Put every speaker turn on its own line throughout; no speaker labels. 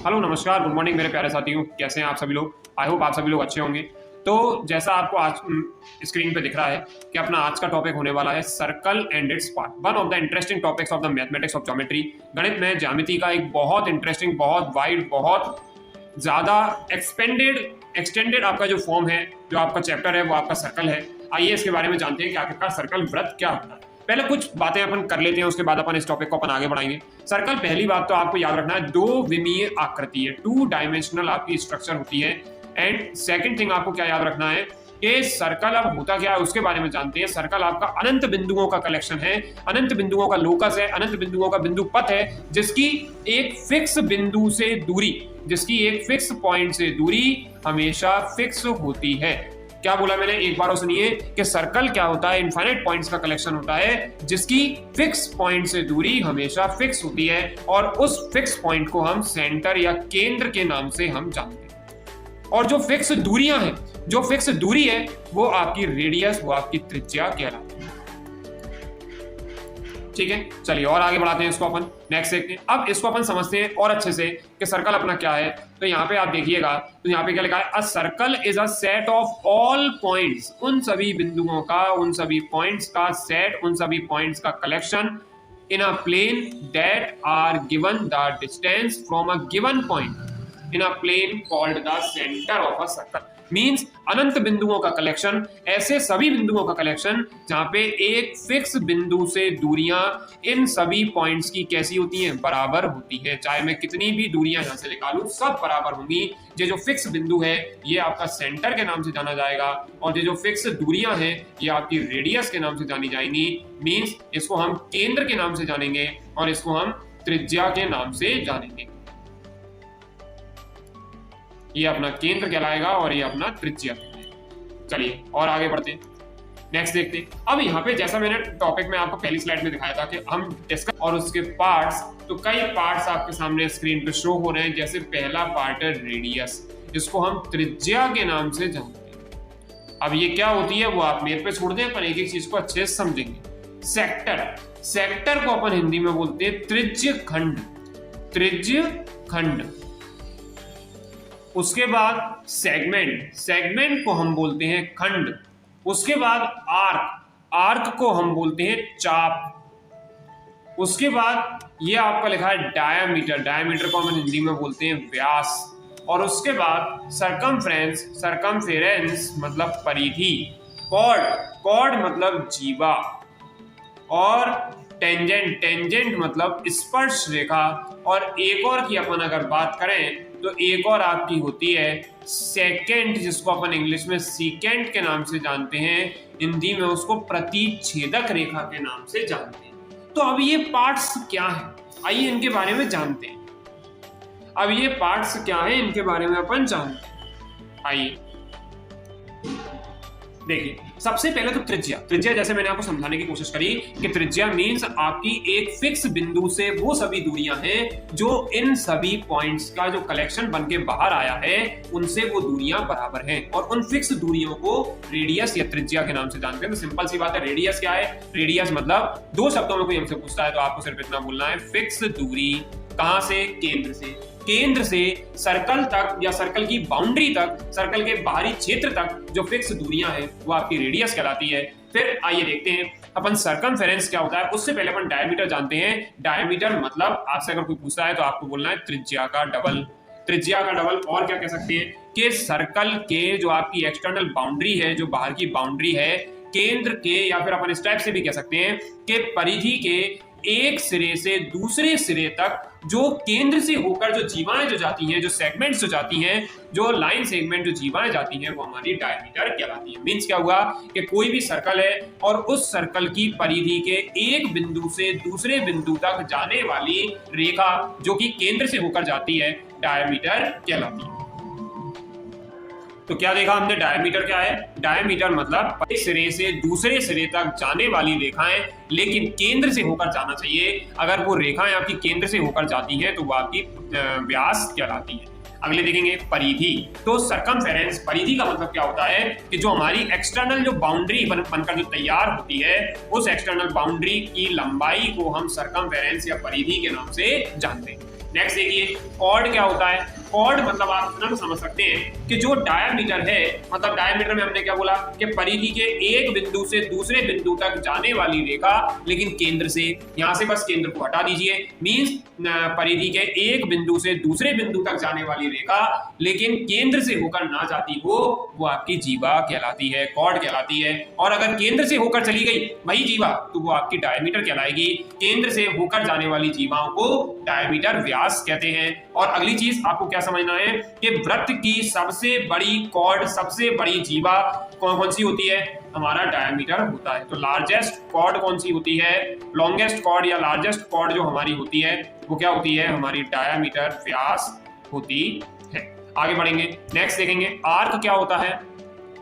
Hello नमस्कार good morning मेरे प्यारे साथियों, कैसे हैं आप सभी लोग। आई होप आप सभी लोग अच्छे होंगे। तो जैसा आपको आज स्क्रीन पे दिख रहा है कि अपना आज का टॉपिक होने वाला है circle and it's part, one of the interesting topics of the mathematics of geometry. गणित में ज्यामिति का एक बहुत इंटरेस्टिंग, बहुत वाइड, बहुत ज़्यादा एक्सटेंडेड आपका जो फॉर्म है, जो आपका चैप्टर है वो आपका सर्कल है। आइए इसके बारे में जानते हैं कि आखिरकार सर्कल वृत्त क्या होता है। पहले कुछ बातें अपन कर लेते हैं, उसके बाद अपन इस टॉपिक को अपन आगे बढ़ाएंगे। सर्कल, पहली बात तो आपको याद रखना है, दो विमीय आकृति है, 2 डायमेंशनल आपकी स्ट्रक्चर होती है। एंड सेकंड थिंग आपको क्या याद रखना है कि सर्कल अब होता क्या है उसके बारे में जानते हैं। सर्कल आपका अनंत बिंदुओं का कलेक्शन है, अनंत बिंदुओं का लोकस है, अनंत बिंदुओं का बिंदु पथ है, जिसकी एक फिक्स बिंदु से दूरी, जिसकी एक फिक्स पॉइंट से दूरी हमेशा फिक्स होती है। क्या बोला मैंने, एक बार और सुनिए कि सर्कल क्या होता है, इनफाइनाइट पॉइंट्स का कलेक्शन होता है जिसकी फिक्स पॉइंट से दूरी हमेशा फिक्स होती है, और उस फिक्स पॉइंट को हम सेंटर या केंद्र के नाम से हम जानते हैं। और जो फिक्स दूरियां हैं, जो फिक्स दूरी है वो आपकी रेडियस, वो आपकी त्रिज्या कहलाती है। ठीक है, चलिए और आगे बढ़ाते हैं इसको अपन, नेक्स्ट देखते हैं। अब इसको अपन समझते हैं और अच्छे से कि सर्कल अपना क्या है। तो यहाँ पे आप देखिएगा, तो यहाँ पे क्या लिखा है, a circle is a set of all points, उन सभी बिंदुओं का, उन सभी पॉइंट्स का सेट, उन सभी पॉइंट्स का collection in a plane that are given the distance from a given point in a plane called the centre of a circle. Means अनंत बिंदुओं का कलेक्शन, ऐसे सभी बिंदुओं का कलेक्शन जहां पे एक फिक्स बिंदु से दूरियां इन सभी पॉइंट्स की कैसी होती हैं, बराबर होती है। चाहे मैं कितनी भी दूरियां यहां से निकालूं, सब बराबर होंगी। ये जो फिक्स बिंदु है ये आपका सेंटर के नाम से जाना जाएगा, और ये जो फिक्स दूरियां हैं ये आपकी रेडियस के नाम से जानी जाएंगी। मींस इसको हम केंद्र के नाम से जानेंगे और इसको हम त्रिज्या के नाम से जानेंगे। ये अपना केंद्र कहलाएगा और ये अपना त्रिज्या। चलिए और आगे बढ़ते हैं, नेक्स्ट देखते हैं। अब यहाँ पे जैसा मैंने टॉपिक में आपको पहली स्लाइड में दिखाया था कि हम डिस्कस और उसके पार्ट्स, तो कई पार्ट्स आपके सामने स्क्रीन पे शो हो रहे हैं। जैसे पहला पार्ट है रेडियस, जिसको हम त्रिज्या के नाम से जानते हैं। अब ये क्या होती है वो आप मेरे पे छोड़ दें, पर एक एक चीज को अच्छे से समझेंगे। सेक्टर, सेक्टर को अपन हिंदी में बोलते हैं त्रिज्य खंड, त्रिज्य खंड। उसके बाद सेगमेंट, सेगमेंट को हम बोलते हैं खंड। उसके बाद आर्क, आर्क को हम बोलते हैं चाप। उसके बाद ये आपका लिखा है डायामीटर, डायामीटर को हम हिंदी में बोलते हैं व्यास। और उसके बाद सरकमफ्रेंस, सरकमफेरेंस मतलब परिधि। कॉर्ड, कॉर्ड मतलब जीवा। और टेंजेंट, टेंजेंट मतलब स्पर्श रेखा। और एक और की अपन अगर बात करें तो एक और आपकी होती है सेकेंड, जिसको अपन इंग्लिश में सीकेंट के नाम से जानते हैं, हिंदी में उसको प्रतिच्छेदक रेखा के नाम से जानते हैं। तो अब ये पार्ट्स क्या हैं, आइए इनके बारे में जानते हैं। अब ये पार्ट्स क्या हैं इनके बारे में अपन जानते हैं। आइए देखिए, सबसे पहले तो त्रिज्या। त्रिज्या जैसे मैंने आपको समझाने की कोशिश करी कि त्रिज्या मींस आपकी एक फिक्स बिंदु से वो सभी दूरियां हैं जो इन सभी पॉइंट्स का जो कलेक्शन बन के बाहर आया है उनसे वो दूरियां बराबर हैं, और उन फिक्स दूरियों को रेडियस या त्रिज्या के नाम से जानते हैं। तो सिंपल सी बात है, रेडियस क्या है, रेडियस मतलब दो शब्दों में कोई हमसे पूछता है तो आपको सिर्फ इतना बोलना है, फिक्स दूरी। कहां से, केंद्र से। केंद्र से सर्कल तक या सर्कल की बाउंड्री तक, सर्कल के बाहरी क्षेत्र तक जो फिक्स दूरियां हैं वो आपकी रेडियस कहलाती है। फिर आइए देखते हैं अपन सरकमफेरेंस क्या होता है। उससे पहले अपन डायमीटर जानते हैं। डायमीटर मतलब आपसे अगर कोई पूछता है तो आपको बोलना है त्रिज्या का डबल। त्रिज्या का डबल। और क्या कह सकते हैं कि सर्कल के जो आपकी एक्सटर्नल बाउंड्री है, जो बाहर की बाउंड्री है, केंद्र के, या फिर अपन इस टाइप से भी कह सकते हैं कि परिधि के एक सिरे से दूसरे सिरे तक जो केंद्र से होकर जो जीवाएं जो जाती हैं, जो सेगमेंट्स जो जाती हैं, जो लाइन सेगमेंट जो जीवाएं जाती हैं, वो हमारी डायमीटर कहलाती है। मींस क्या हुआ कि कोई भी सर्कल है और उस सर्कल की परिधि के एक बिंदु से दूसरे बिंदु तक जाने वाली रेखा जो कि केंद्र से होकर जाती है, डायमीटर कहलाती है। तो क्या देखा हमने, डायमीटर क्या है, डायमीटर मतलब एक सिरे से दूसरे सिरे तक जाने वाली रेखाएं, लेकिन केंद्र से होकर जाना चाहिए। अगर वो रेखाएं आपकी केंद्र से होकर जाती हैं तो वो आपकी व्यास कहलाती है। अगले देखेंगे परिधि। तो सरकमफेरेंस, परिधि का मतलब क्या होता है कि जो हमारी एक्सटर्नल जो बाउंड्री बनकर जो तैयार होती है, उस एक्सटर्नल बाउंड्री की लंबाई को हम सरकमफेरेंस या परिधि के नाम से जानते हैं। नेक्स्ट देखिए कॉर्ड क्या होता है। कॉर्ड मतलब आप इतना तो समझ सकते हैं कि जो डायमीटर है, मतलब डायमीटर में हमने क्या बोला कि परिधि के एक बिंदु से दूसरे बिंदु तक जाने वाली रेखा, लेकिन केंद्र से, यहां से बस केंद्र को हटा दीजिए, मींस परिधि के एक बिंदु से दूसरे बिंदु तक जाने वाली रेखा लेकिन केंद्र से होकर ना जाती हो, वो आपकी जीवा कहलाती है, कॉर्ड कहलाती है। और अगर केंद्र से होकर चली गई वही जीवा तो वो आपकी डायमीटर कहलाएगी। केंद्र से होकर जाने वाली जीवाओं को डायमीटर व्यास कहते हैं। और अगली चीज आपको क्या समझना है कि वृत्त की सबसे बड़ी कॉर्ड, सबसे बड़ी जीवा कौन सी होती है, हमारा डायमीटर होता है। तो लार्जेस्ट कॉर्ड कौन सी होती है, लॉन्गेस्ट कॉर्ड या लार्जेस्ट कॉर्ड जो हमारी होती है वो क्या होती है, हमारी डायमीटर व्यास होती है। आगे बढ़ेंगे, नेक्स्ट देखेंगे आर्क क्या होता है।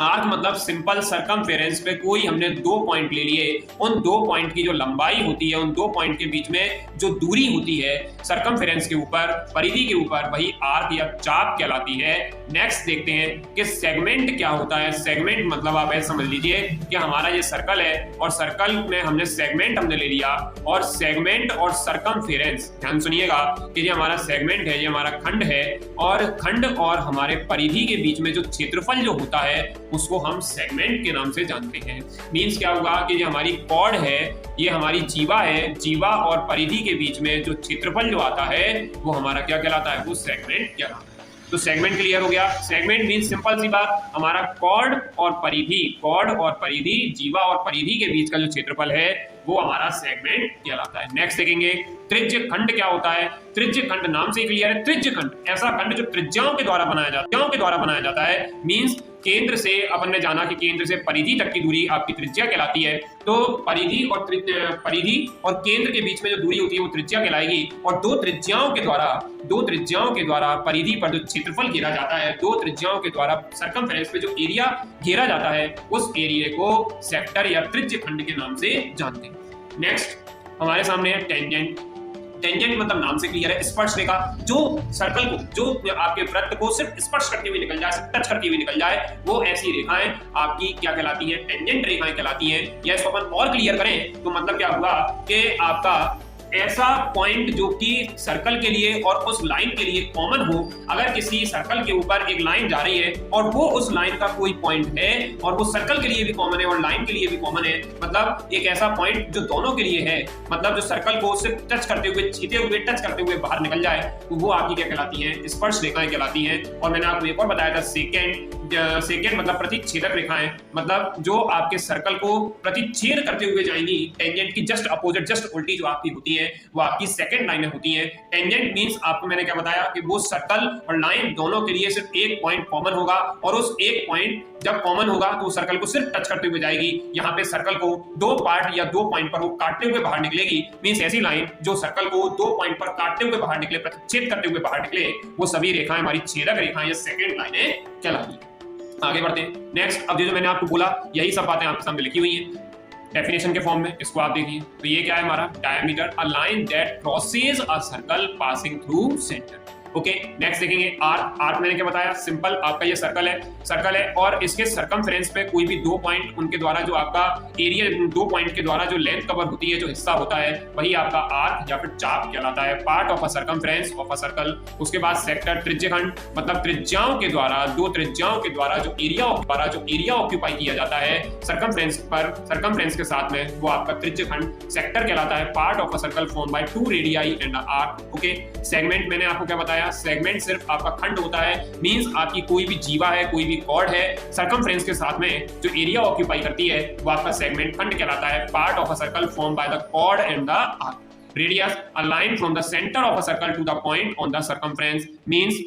आर्क मतलब सिंपल सरकमफेरेंस पे कोई हमने दो पॉइंट ले लिए, उन दो पॉइंट की जो लंबाई होती है, उन दो पॉइंट के बीच में जो दूरी होती है सरकमफेरेंस के ऊपर, परिधि के ऊपर, वही आर्क या चाप कहलाती है। नेक्स्ट देखते हैं कि सेगमेंट क्या होता है। सेगमेंट मतलब आप ऐसे समझ लीजिए कि हमारा ये सर्कल है और सर्कल में हमने सेगमेंट हमने ले लिया, और सेगमेंट और सरकमफेरेंस, ध्यान सुनिएगा कि ये हमारा सेगमेंट है, ये हमारा खंड है, और खंड और हमारे परिधि के बीच में जो क्षेत्रफल जो होता है उसको हम सेगमेंट के नाम से जानते हैं। मींस क्या होगा कि ये हमारी कॉर्ड है, ये हमारी जीवा है, जीवा और परिधि के बीच में जो क्षेत्रफल जो आता है वो हमारा क्या कहलाता है, वो सेगमेंट कहलाता है। तो सेगमेंट क्लियर हो गया। सेगमेंट मींस सिंपल सी बात, हमारा कॉर्ड और परिधि, कॉर्ड और परिधि, जीवा और परिधि के बीच का जो क्षेत्रफल है वो हमारा सेगमेंट कहलाता है। नेक्स्ट देखेंगे त्रिज्य खंड क्या होता है। त्रिज्य खंड नाम से क्लियर है, त्रिज्य खंड ऐसा खंड जो त्रिज्याओं के द्वारा बनाया जाता है। मींस केंद्र से, अपन ने जाना कि केंद्र से परिधि तक की दूरी आपकी त्रिज्या कहलाती है, तो परिधि और केंद्र के बीच में जो दूरी होती है वो त्रिज्या कहलाएगी। और दो त्रिज्याओं के द्वारा परिधि पर जो क्षेत्रफल घेरा जाता है, दो त्रिज्याओं के द्वारा सरकमफेरेंस पे जो एरिया घेरा जाता है उस एरिया को सेक्टर या त्रिज्य खंड के नाम से जानते हैं। नेक्स्ट हमारे सामने है टेंजेंट। टेंजेंट मतलब नाम से क्लियर है, स्पर्श रेखा, जो सर्कल को, जो आपके वृत्त को सिर्फ स्पर्श करते हुए निकल जाए, सिर्फ टच करते हुए निकल जाए, वो ऐसी रेखाएं आपकी क्या कहलाती हैं, टेंजेंट रेखाएं कहलाती हैं। या इसको अपन और क्लियर करें तो मतलब क्या हुआ कि आपका ऐसा पॉइंट जो कि सर्कल के लिए और उस लाइन के लिए कॉमन हो। अगर किसी सर्कल के ऊपर एक लाइन जा रही है और वो उस लाइन का कोई पॉइंट है और वो सर्कल के लिए भी कॉमन है और लाइन के लिए भी कॉमन है, मतलब एक ऐसा पॉइंट जो दोनों के लिए है, मतलब जो सर्कल को सिर्फ टच करते हुए, छीते हुए, टच करते हुए बाहर निकल जाए, तो वो आपकी क्या कहलाती है, स्पर्श रेखाएं कहलाती हैं। और मैंने आपको एक और बताया था सेकेंड मतलब प्रतिच्छेदक रेखाएं, मतलब जो आपके सर्कल को प्रतिच्छेद करते हुए जाएंगी। टेंजेंट की जस्ट अपोजिट, जस्ट उल्टी जो आपकी होती है वो आपकी सेकंड लाइनें होती हैं। टेंजेंट मींस आपको मैंने क्या बताया कि वो सर्कल और लाइन दोनों के लिए सिर्फ एक पॉइंट कॉमन होगा, और उस एक पॉइंट जब कॉमन होगा तो सर्कल को सिर्फ टच करते हुए जाएगी। यहाँ पे सर्कल को दो पार्ट या दो पॉइंट पर वो काटते हुए बाहर निकलेगी। मींस ऐसी लाइन जो सर्कल को दो पॉइंट पर काटते हुए बाहर निकले, प्रतिच्छेद करते हुए बाहर निकले, वो सभी रेखाएं हमारी छेदक रेखाएं या सेकंड लाइनें कहलाती हैं। आगे बढ़ते हैं। नेक्स्ट, अब जो मैंने आपको बोला यही सब बातें आपके सामने लिखी हुई हैं डेफिनेशन के फॉर्म में, इसको आप देखिए। तो ये क्या है हमारा diameter, a line that crosses a circle passing through centre. Okay, next देखेंगे आर्क। आर्क मैंने क्या बताया, सिंपल आपका ये सर्कल है और इसके सरकमफेरेंस पे कोई भी दो पॉइंट, उनके द्वारा जो आपका एरिया, दो पॉइंट के द्वारा जो लेंथ कवर होती है, जो हिस्सा होता है, वही आपका आर्क या फिर चाप कहलाता है। Part of a circumference of a circle. उसके बाद सेक्टर, त्रिज्यखंड, मतलब त्रिज्याओं के द्वारा, दो त्रिज्याओं के द्वारा जो एरिया ऑक्यूपाई किया जाता है सरकमफेरेंस पर, सरकमफेरेंस के साथ में, वो आपका त्रिज्यखंड सेक्टर कहलाता है। Part of a circle form by two radii and a arc. Okay, segment मैंने आपको क्या बताया, सेगमेंट सिर्फ आपका खंड होता है। मींस आपकी कोई भी जीवा है, कोई भी कॉर्ड है, सरकमफेरेंस के साथ में जो एरिया ऑक्यूपाई करती है वो आपका सेगमेंट खंड कहलाता है। Part of a circle form by the chord and the arc. Radius, a line from the centre of a circle to the point on the circumference. Means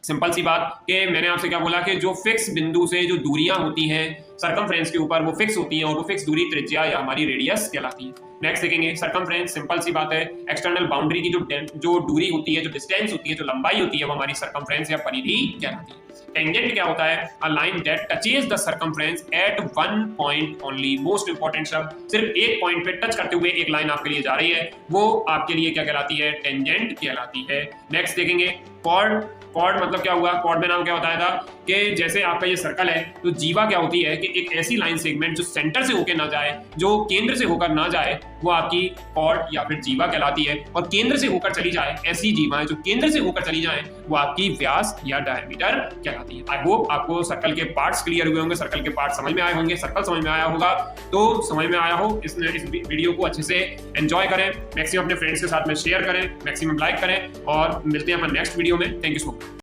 simple सी बात कि मैंने आपसे क्या बोला कि जो फिक्स बिंदु से जो दूरियां होती हैं सरकमफेरेंस के ऊपर वो फिक्स होती हैं, और वो फिक्स दूरी त्रिज्या या हमारी रेडियस कहलाती है। नेक्स्ट देखेंगे सरकमफेरेंस, सिंपल सी बात है, एक्सटर्नल बाउंड्री की जो दूरी होती है, जो डिस्टेंस होती है, जो लंबाई होती है, वो हमारी सरकमफेरेंस या परिधि कहलाती है। टेंजेंट क्या होता है, a line that touches the circumference at one point only. Most important शब्द, सिर्फ एक पॉइंट पे टच करते हुए एक लाइन आपके लिए जा रही है, वो आपके लिए क्या कहलाती है, टेंजेंट कहलाती है। नेक्स्ट देखेंगे कॉर्ड। कॉर्ड मतलब क्या हुआ, कॉर्ड में नाम क्या बताया था कि जैसे आपका ये सर्कल है, तो जीवा क्या होती है कि एक ऐसी लाइन सेगमेंट जो सेंटर से होकर ना जाए, जो केंद्र से होकर ना जाए, वो आपकी कॉर्ड या फिर जीवा कहलाती है। और केंद्र से होकर चली जाए, ऐसी जीवाएं जो केंद्र से होकर चली जाए, वो आपकी व्यास या डायमीटर कहलाती है। आई होप आपको सर्कल के पार्ट्स क्लियर हुए होंगे, सर्कल के पार्ट समझ में आए होंगे, सर्कल समझ में आया होगा। तो समझ में आया हो इस वीडियो को अच्छे से एंजॉय करें, मैक्सिमम अपने फ्रेंड्स के साथ में शेयर करें, मैक्सिमम लाइक करें, और मिलते हैं अपन नेक्स्ट वीडियो में। Thank you so much.